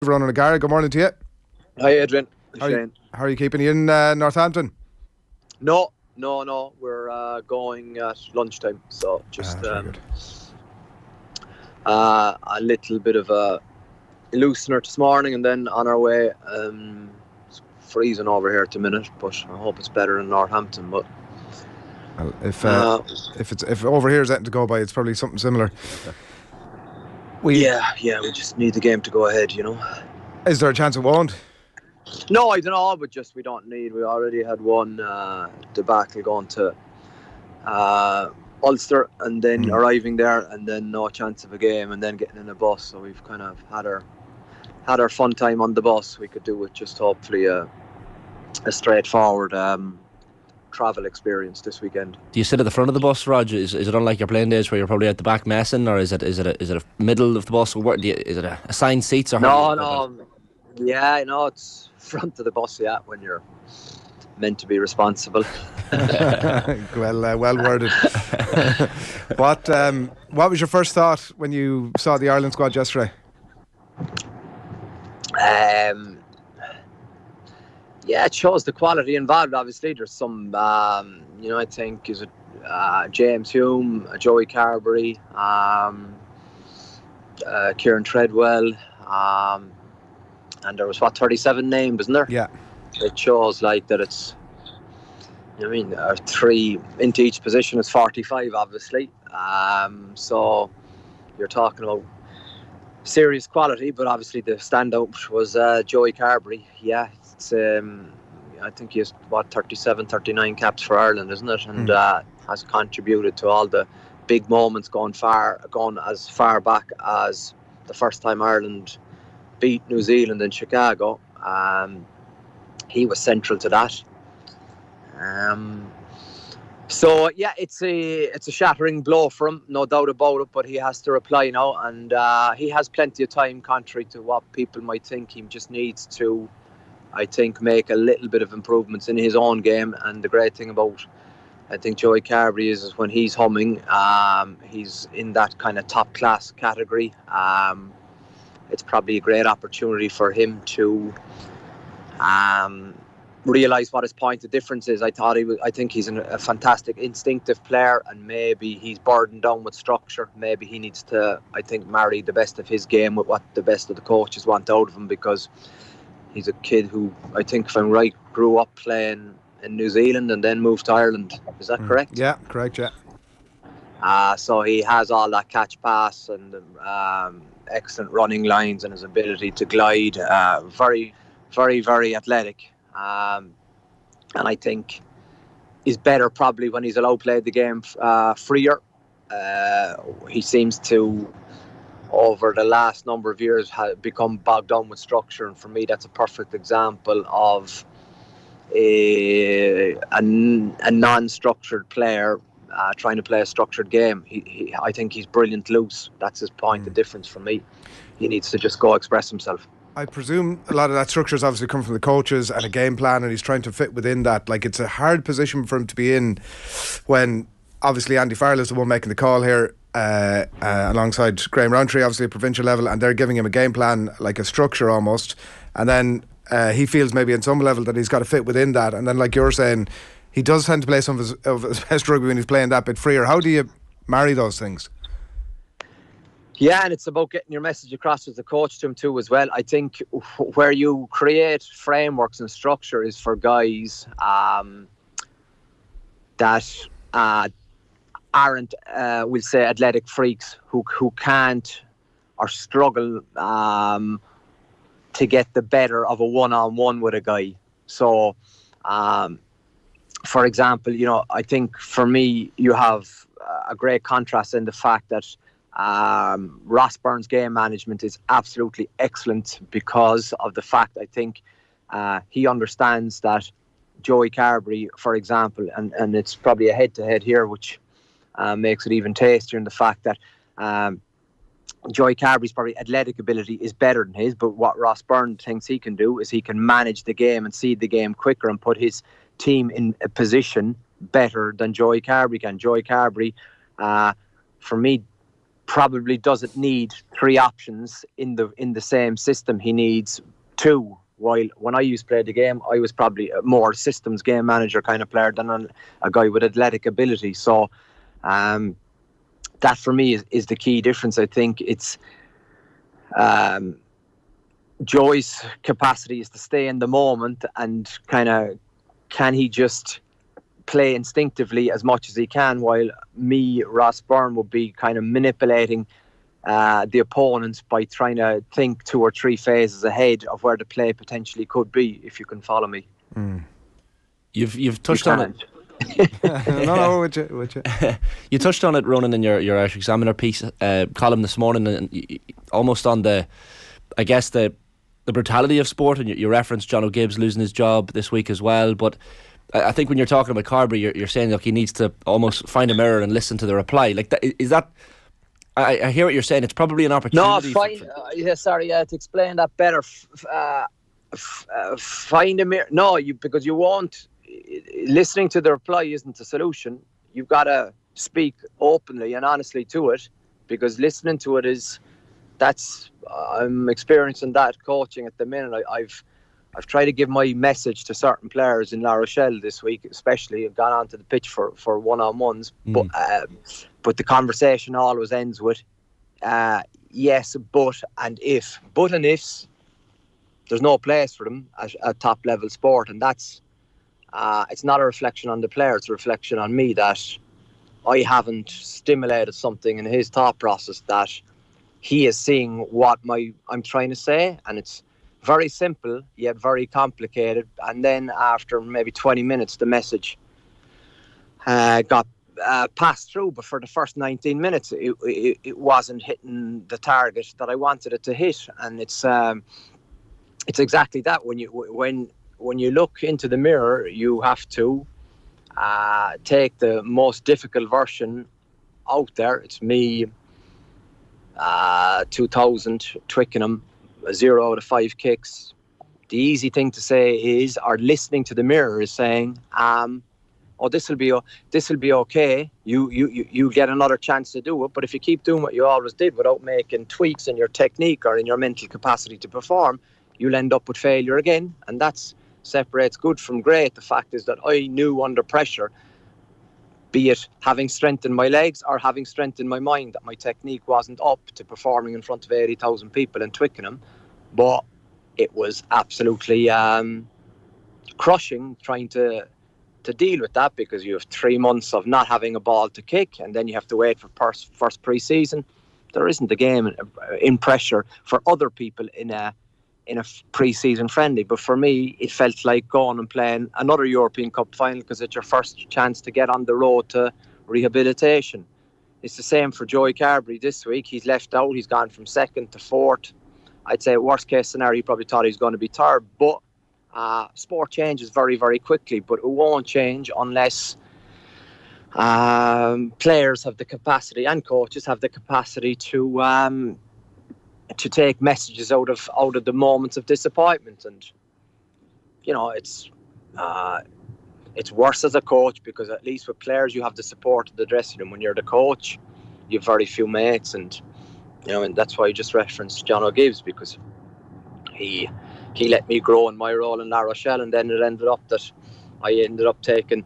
Ronan O'Gara, good morning to you. Hi, Adrian. How Shane. are you keeping? You in Northampton? No. We're going at lunchtime, so just Very good. a little bit of a loosener this morning, and then on our way. It's freezing over here at the minute, but I hope it's better in Northampton. But Well, if over here is anything to go by, it's probably something similar. yeah, we just need the game to go ahead, Is there a chance it won't? No, I don't know, but just we don't need. We already had one debacle going to Ulster, and then arriving there, and then no chance of a game, and then getting in a bus. So we've kind of had our fun time on the bus. We could do with just hopefully a straightforward travel experience this weekend. Do you sit at the front of the bus, Rog? Is it unlike your playing days where you're probably at the back messing, or is it a middle of the bus? Or is it assigned seats? Or No. Yeah, it's front of the bus. Yeah, when you're meant to be responsible. well worded. What was your first thought when you saw the Ireland squad yesterday? Yeah, it shows the quality involved. Obviously, there's some, I think, is it James Hume, Joey Carbery, Kieran Treadwell, and there was 37 named, isn't there? Yeah. It shows that it's, three into each position is 45, obviously. So you're talking about serious quality, but obviously the standout was Joey Carbery. Yeah, it's, I think he has 37, 39 caps for Ireland, isn't it? And has contributed to all the big moments going as far back as the first time Ireland beat New Zealand in Chicago. He was central to that. So yeah, it's a shattering blow for him, no doubt about it. But he has to reply now, and he has plenty of time. Contrary to what people might think, he just needs to, I think, make a little bit of improvements in his own game. And the great thing about, I think, Joey Carbery is when he's humming, he's in that kind of top class category. It's probably a great opportunity for him to realise what his point of difference is. I think he's a fantastic instinctive player, and maybe he's burdened down with structure. Maybe he needs to, I think, marry the best of his game with what the best of the coaches want out of him, because he's a kid who, I think, if I'm right, grew up playing in New Zealand and then moved to Ireland. Is that correct? Yeah, correct, yeah. So he has all that catch pass and excellent running lines, and his ability to glide. Very, very, very athletic. And I think is better probably when he's allowed to play the game freer. He seems to, over the last number of years, have become bogged down with structure, and for me that's a perfect example of a non-structured player trying to play a structured game. I think he's brilliant loose. That's his point of difference for me. He needs to just go express himself. I presume a lot of that structure has obviously come from the coaches and a game plan, and he's trying to fit within that. It's a hard position for him to be in when obviously Andy Farrell is the one making the call here, alongside Graham Rowntree, obviously at provincial level, and they're giving him a game plan, like a structure almost, and then he feels maybe in some level that he's got to fit within that, and then like you're saying, he does tend to play some of his best rugby when he's playing that bit freer. How do you marry those things? Yeah, and it's about getting your message across as a coach to him too as well. I think where you create frameworks and structure is for guys that aren't, we'll say, athletic freaks who can't or struggle to get the better of a one-on-one with a guy. So, for example, I think for me, you have a great contrast in the fact that Ross Byrne's game management is absolutely excellent because of the fact, I think, he understands that Joey Carbery, for example, and it's probably a head-to-head here, which makes it even tastier in the fact that Joey Carbery's probably athletic ability is better than his, but what Ross Byrne thinks he can do is he can manage the game and see the game quicker and put his team in a position better than Joey Carbery can. Joey Carbery, for me, probably doesn't need 3 options in the same system. He needs 2. While when I used to play the game, I was probably a more systems game manager kind of player than a guy with athletic ability. So that for me is the key difference. I think it's Joy's capacity is to stay in the moment and kind of can he just play instinctively as much as he can, while me, Ross Byrne, would be kind of manipulating the opponent by trying to think 2 or 3 phases ahead of where the play potentially could be, if you can follow me. You've touched on it. No, would you? You touched on it, Ronan, in your Irish Examiner piece column this morning, and almost on the brutality of sport, and you referenced John O'Gibbs losing his job this week as well. But I think when you're talking about Carbery, you're saying he needs to almost find a mirror and listen to the reply. Like that, is that? I hear what you're saying. It's probably an opportunity. No, to explain that better. Find a mirror. No, because you won't. Listening to the reply isn't the solution. You've got to speak openly and honestly to it, because listening to it I'm experiencing that coaching at the minute. I've tried to give my message to certain players in La Rochelle this week, especially. I've gone onto the pitch for one-on-ones, but the conversation always ends with yes, but and if. But and ifs, there's no place for them at top level sport, and that's it's not a reflection on the player, it's a reflection on me that I haven't stimulated something in his thought process that he is seeing what I'm trying to say, and it's very simple yet very complicated. And then after maybe 20 minutes the message got passed through, but for the first 19 minutes it wasn't hitting the target that I wanted it to hit. And it's exactly that. When you look into the mirror, you have to take the most difficult version out there. It's me, 2000 Twickenham, 0 out of 5 kicks. The easy thing to say is, or listening to the mirror is saying, this will be okay. You get another chance to do it. But if you keep doing what you always did without making tweaks in your technique or in your mental capacity to perform, you'll end up with failure again. And that's separates good from great. The fact is that I knew under pressure, be it having strength in my legs or having strength in my mind, that my technique wasn't up to performing in front of 80,000 people in Twickenham. But it was absolutely crushing trying to deal with that, because you have 3 months of not having a ball to kick, and then you have to wait for first pre-season. There isn't a game in pressure for other people in a pre-season friendly, but for me it felt like going and playing another European Cup final, because it's your first chance to get on the road to rehabilitation. It's the same for Joey Carbery this week. He's left out. He's gone from 2nd to 4th. I'd say worst case scenario, he probably thought he was going to be 3rd, but sport changes very, very quickly. But it won't change unless players have the capacity, and coaches have the capacity to take messages out of the moments of disappointment. And it's worse as a coach, because at least with players you have the support of the dressing room. When you're the coach, you have very few mates, and and that's why I just referenced John O'Gibbs, because he let me grow in my role in La Rochelle, and then it ended up that I ended up taking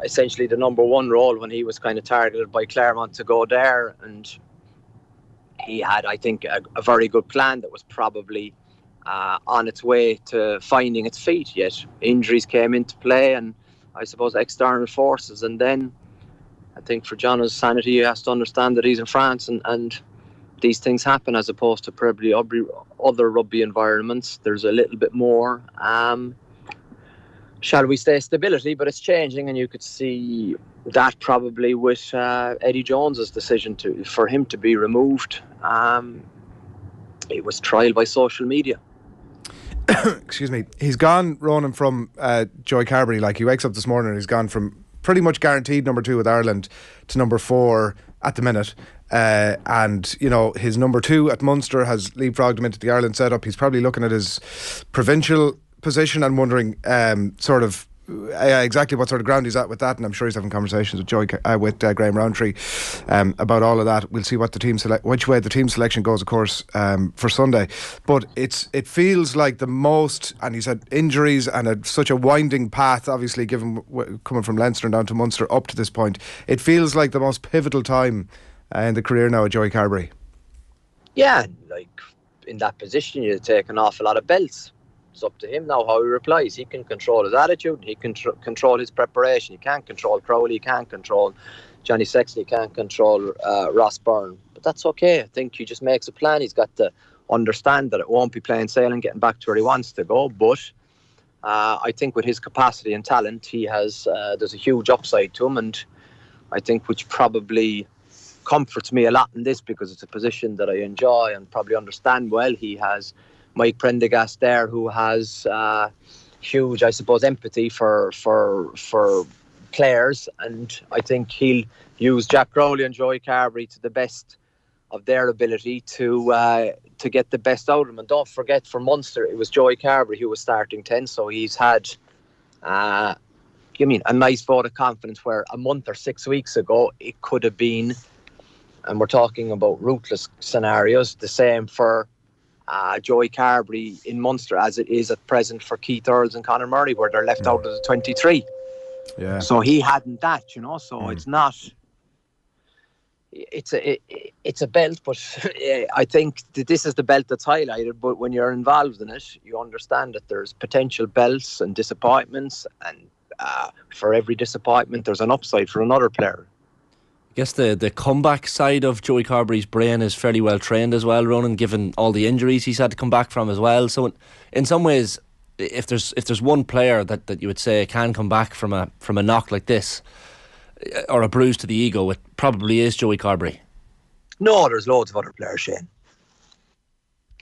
essentially the number 1 role when he was kind of targeted by Claremont to go there. And he had, I think, a very good plan that was probably on its way to finding its feet, yet injuries came into play, and I suppose external forces. And then I think for John's sanity, he has to understand that he's in France, and these things happen, as opposed to probably other rugby environments. There's a little bit more, shall we say, stability, but it's changing, and you could see that probably with Eddie Jones's decision for him to be removed. It was trialled by social media. Excuse me. He's gone, Ronan, from Joey Carbery. Like, he wakes up this morning and he's gone from pretty much guaranteed number 2 with Ireland to number 4 at the minute. And his number 2 at Munster has leapfrogged him into the Ireland setup. He's probably looking at his provincial position and wondering sort of exactly what sort of ground he's at with that, and I'm sure he's having conversations with Graham Rowntree about all of that. We'll see what which way the team selection goes, of course, for Sunday. But it feels like the most, and he's had injuries and such a winding path, obviously, given coming from Leinster and down to Munster up to this point. It feels like the most pivotal time in the career now of Joey Carbery. Yeah, like in that position, you take an awful lot of belts. It's up to him now how he replies. He can control his attitude. He can control his preparation. He can't control Crowley. He can't control Johnny Sexton. He can't control Ross Byrne. But that's okay. I think he just makes a plan. He's got to understand that it won't be plain sailing getting back to where he wants to go. But I think with his capacity and talent, he has there's a huge upside to him. And I think which probably comforts me a lot in this, because it's a position that I enjoy and probably understand well. He has Mike Prendergast there, who has huge, I suppose, empathy for players, and I think he'll use Jack Crowley and Joey Carbery to the best of their ability to get the best out of them. And don't forget, for Munster, it was Joey Carbery who was starting 10, so he's had a nice vote of confidence, where a month or 6 weeks ago it could have been, and we're talking about ruthless scenarios, the same for Joey Carbery in Munster as it is at present for Keith Earls and Conor Murray, where they're left out of the 23. Yeah. So he hadn't that, so it's not. It's a belt, but I think that this is the belt that's highlighted. But when you're involved in it, you understand that there's potential belts and disappointments, and for every disappointment, there's an upside for another player. I guess the comeback side of Joey Carbery's brain is fairly well trained as well, Ronan, given all the injuries he's had to come back from as well. So in some ways, if there's one player that you would say can come back from a knock like this, or a bruise to the ego, it probably is Joey Carbery. No, there's loads of other players, Shane.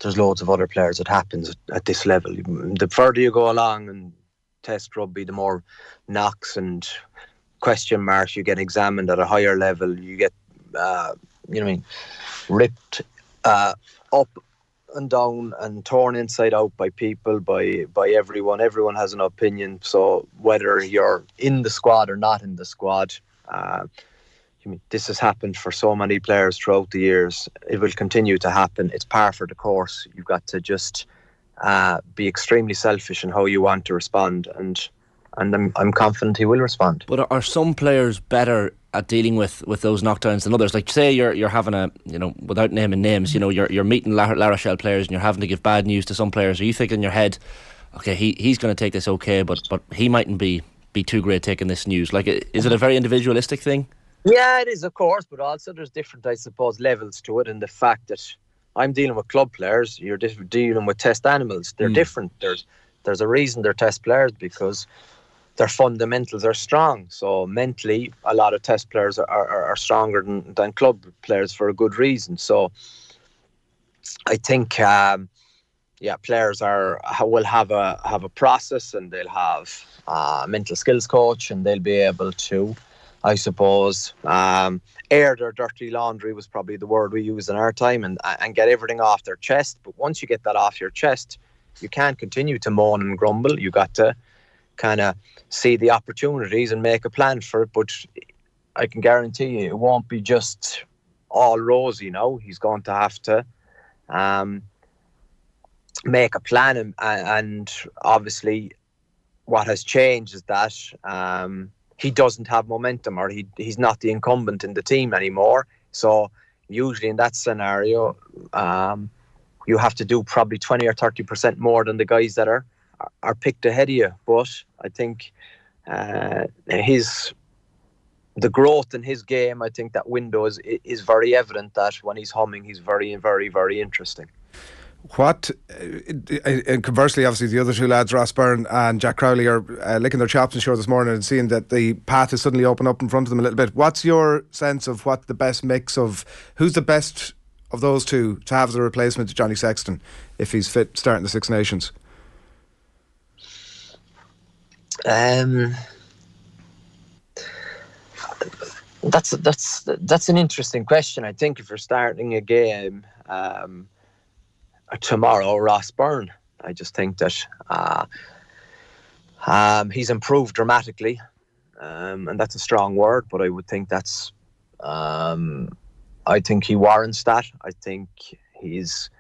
There's loads of other players. It happens at this level. The further you go along in Test rugby, the more knocks and question marks you get examined at a higher level. You get ripped up and down and torn inside out by people, by everyone has an opinion. So whether you're in the squad or not in the squad, this has happened for so many players throughout the years. It will continue to happen. It's par for the course. You've got to just be extremely selfish in how you want to respond, and I'm confident he will respond. But are some players better at dealing with those knockdowns than others? Like, say you're having a, without naming names, you're meeting La Rochelle players and you're having to give bad news to some players. Are you thinking in your head, okay, he's going to take this okay, but he mightn't be too great taking this news? Like, is it a very individualistic thing? Yeah, it is, of course, but also there's different, I suppose, levels to it, and the fact that I'm dealing with club players, you're dealing with test animals. They're different. There's a reason they're test players, because their fundamentals are strong. So mentally, a lot of test players are stronger than club players for a good reason. So I think, players will have a process, and they'll have a mental skills coach, and they'll be able to, I suppose, air their dirty laundry was probably the word we use in our time, and get everything off their chest. But once you get that off your chest, you can't continue to moan and grumble. You got to kind of see the opportunities and make a plan for it. But I can guarantee you it won't be just all rosy now. He's going to have to make a plan, and obviously what has changed is that he doesn't have momentum, or he's not the incumbent in the team anymore. So usually in that scenario, you have to do probably 20 or 30% more than the guys that are picked ahead of you. But I think the growth in his game, I think that window is very evident, that when he's humming, he's very, very, very interesting. And conversely, obviously the other two lads, Ross Byrne and Jack Crowley, are licking their chops and show this morning and seeing that the path has suddenly opened up in front of them a little bit. What's your sense of what the best mix of, who's the best of those two to have as a replacement to Johnny Sexton if he's fit starting the Six Nations? That's an interesting question. I think if you're starting a game tomorrow, Ross Byrne, I just think that He's improved dramatically, and that's a strong word, but I would think that's. I think he warrants that. I think his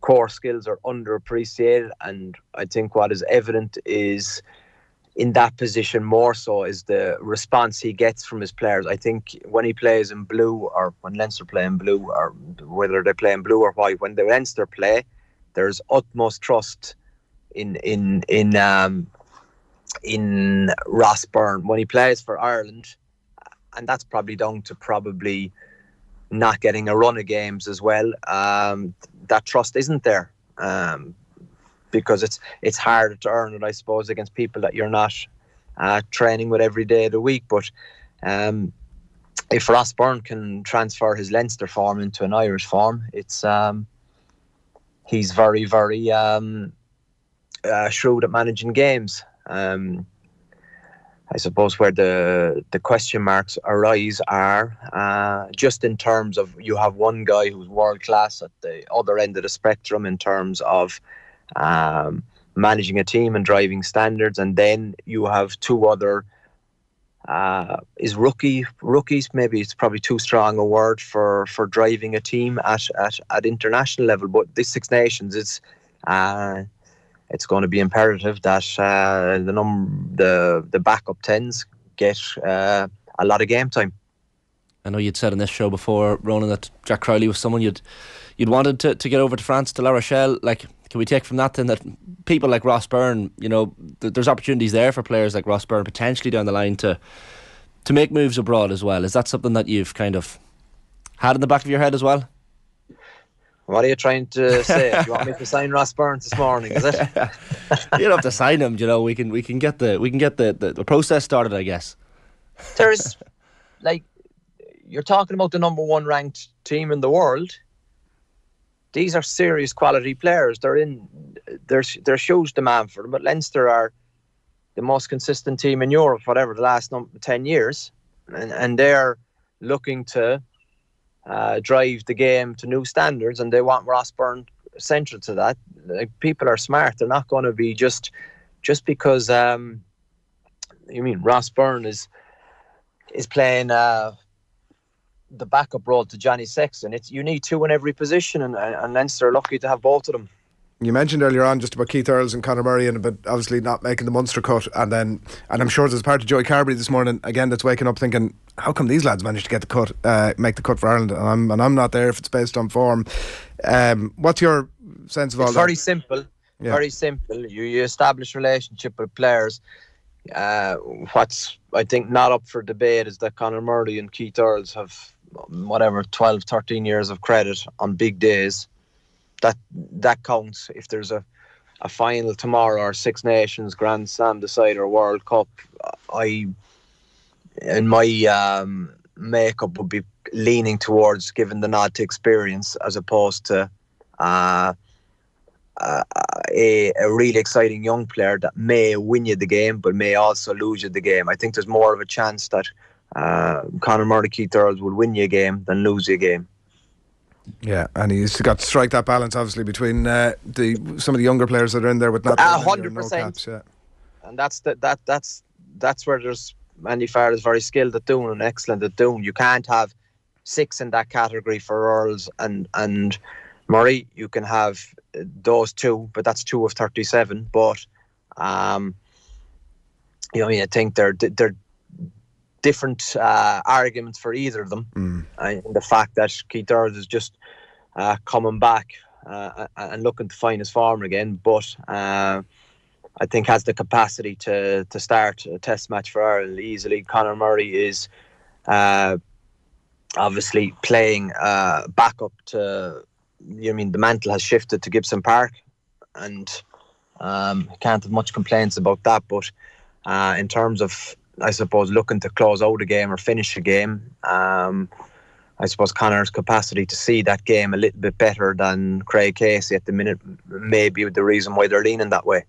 core skills are underappreciated, and I think what is evident is in that position more so is the response he gets from his players. I think when he plays in blue, or when Leinster play in blue, or whether they play in blue or white, when the Leinster play, there's utmost trust in Ross Byrne. When he plays for Ireland, and that's probably down to probably not getting a run of games as well, that trust isn't there, because it's harder to earn it, I suppose, against people that you're not training with every day of the week. But if Ross Byrne can transfer his Leinster form into an Irish form, it's he's very, very shrewd at managing games. I suppose where the question marks arise are just in terms of, you have one guy who's world class at the other end of the spectrum in terms of managing a team and driving standards, and then you have two other rookies, maybe it's probably too strong a word for driving a team at international level, but this Six Nations, it's going to be imperative that the backup 10s get a lot of game time. I know you'd said on this show before, Ronan, that Jack Crowley was someone you'd wanted to get over to France, to La Rochelle. Like, can we take from that then that people like Ross Byrne, there's opportunities there for players like Ross Byrne potentially down the line to make moves abroad as well? Is that something that you've kind of had in the back of your head as well? What are you trying to say? You want me to sign Ross Byrne this morning, is it? You don't have to sign him, we can get the process started, I guess. There's, like, you're talking about the number one ranked team in the world. These are serious quality players. There's huge demand for them, but Leinster are the most consistent team in Europe, whatever, the last 10 years. And they're looking to drive the game to new standards, and they want Ross Byrne central to that. Like, people are smart. They're not going to be just because Ross Byrne is playing the backup role to Johnny Sexton. You need two in every position, and Leinster are lucky to have both of them. You mentioned earlier on just about Keith Earls and Conor Murray, but obviously not making the Munster cut, and I'm sure there's part of Joey Carbery this morning again that's waking up thinking, how come these lads managed to get the cut, make the cut for Ireland, and I'm not there if it's based on form. What's your sense of all that? It's very simple. Yeah. Very simple. You establish relationship with players. What's, I think, not up for debate is that Conor Murray and Keith Earls have 12, 13 years of credit on big days. That counts. If there's a final tomorrow, or Six Nations, Grand Slam decider, World Cup, in my makeup would be leaning towards giving the nod to experience as opposed to a really exciting young player that may win you the game but may also lose you the game. I think there's more of a chance that Conor Murray, Keith Earls will win you a game than lose you a game. Yeah, and he's got to strike that balance obviously between some of the younger players that are in there with not 100%. No caps, yeah. And that's where there's Andy Farrell is very skilled at doing and excellent at doing. You can't have 6 in that category for Earls and Murray. You can have those 2, but that's 2 of 37. But I think they're different arguments for either of them. And the fact that Keith Earls is just coming back and looking to find his form again, but I think has the capacity to start a test match for Ireland easily. Conor Murray is obviously playing backup to, the mantle has shifted to Gibson Park, and can't have much complaints about that. But in terms of, I suppose, looking to close out a game or finish a game, I suppose Conor's capacity to see that game a little bit better than Craig Casey at the minute may be the reason why they're leaning that way.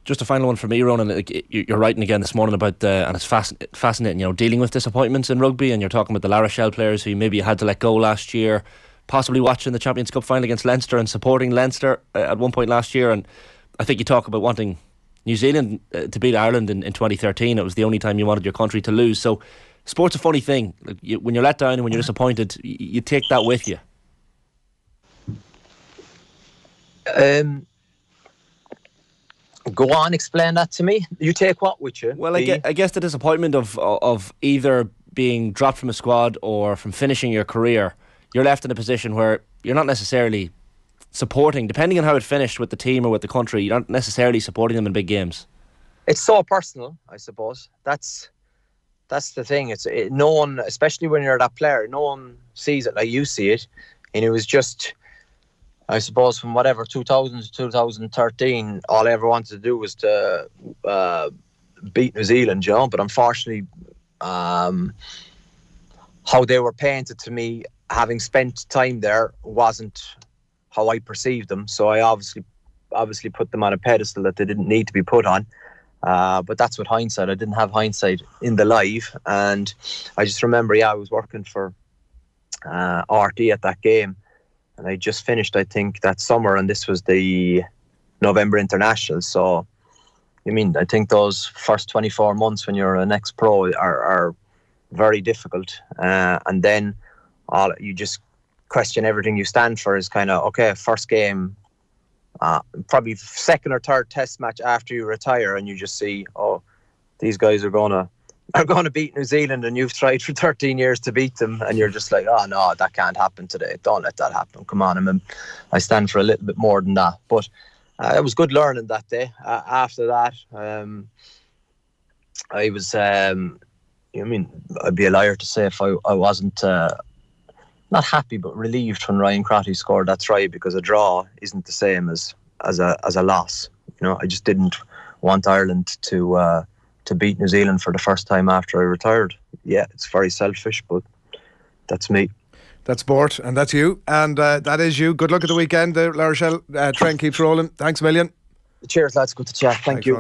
Just a final one for me, Ronan. You're writing again this morning about and it's fascinating, dealing with disappointments in rugby, and you're talking about the La Rochelle players who maybe had to let go last year, possibly watching the Champions Cup final against Leinster and supporting Leinster at one point last year. And I think you talk about wanting New Zealand to beat Ireland in 2013. It was the only time you wanted your country to lose. So sport's a funny thing. Like, when you're let down and when you're disappointed, you take that with you. Go on, explain that to me. You take what with you? Well, I guess the disappointment of either being dropped from a squad or from finishing your career. You're left in a position where you're not necessarily supporting, depending on how it finished with the team or with the country, you're not necessarily supporting them in big games. It's so personal, I suppose. That's the thing. No one, especially when you're that player, no one sees it like you see it. And it was just, I suppose, from whatever 2000 to 2013, all I ever wanted to do was to beat New Zealand, you know. But unfortunately, how they were painted to me, having spent time there, wasn't how I perceived them. So I obviously put them on a pedestal that they didn't need to be put on. But that's with hindsight. I didn't have hindsight in the live. And I just remember, I was working for RT at that game. And I just finished, I think, that summer. And this was the November International. So, I think those first 24 months when you're an ex-pro are very difficult. And then you just question everything you stand for is kind of, okay, first game, probably second or third test match after you retire, and you just see, oh, these guys are going to beat New Zealand, and you've tried for 13 years to beat them, and you're just like, oh no, that can't happen today. Don't let that happen. Come on, I stand for a little bit more than that. But it was good learning that day. After that, I was, I'd be a liar to say if I wasn't not happy but relieved when Ryan Crotty scored that try, because a draw isn't the same as a loss. I just didn't want Ireland to beat New Zealand for the first time after I retired. Yeah, it's very selfish, but that's me. That's sport, and that's you, and that is you. Good luck at the weekend, La Rochelle. Train keeps rolling. Thanks a million. Cheers, lads. Good to chat. Thank you.